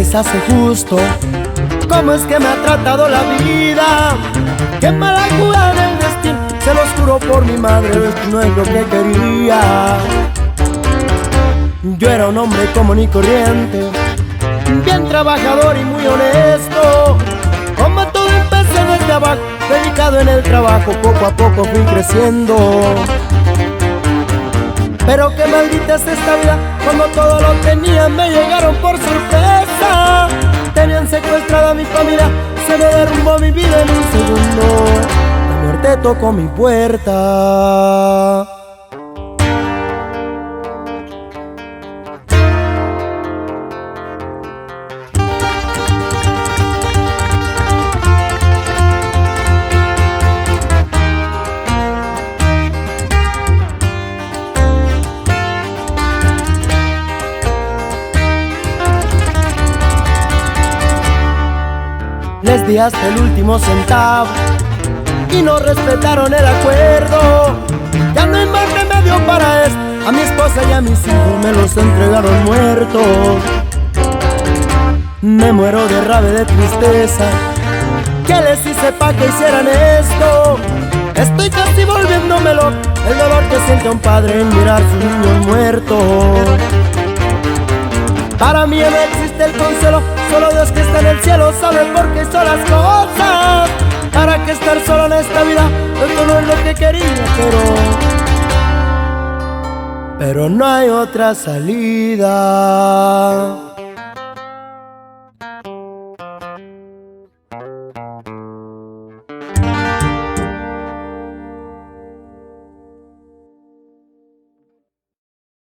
les hace justo. ¿Cómo es que me ha tratado la vida? Qué mala jugada del destino, se los juro por mi madre, esto no es lo que quería. Yo era un hombre común y corriente, bien trabajador y muy honesto. Como todo empecé desde abajo, dedicado en el trabajo, poco a poco fui creciendo. Pero qué maldita es esta vida, cuando todo lo tenía me llegaron por sorpresa. Tenían secuestrada a mi familia, se me derrumbó mi vida en un segundo. La muerte tocó mi puerta. Les di hasta el último centavo y no respetaron el acuerdo. Ya no hay más remedio para esto, a mi esposa y a mis hijos me los entregaron muertos. Me muero de rabia, de tristeza, ¿qué les hice pa' que hicieran esto? Estoy casi volviéndome loco, el dolor que siente un padre en mirar a sus niños muertos. Para mí no existe el consuelo, solo Dios que está en el cielo sabe por qué son las cosas. ¿Para qué estar solo en esta vida? Esto no es lo que quería, pero no hay otra salida.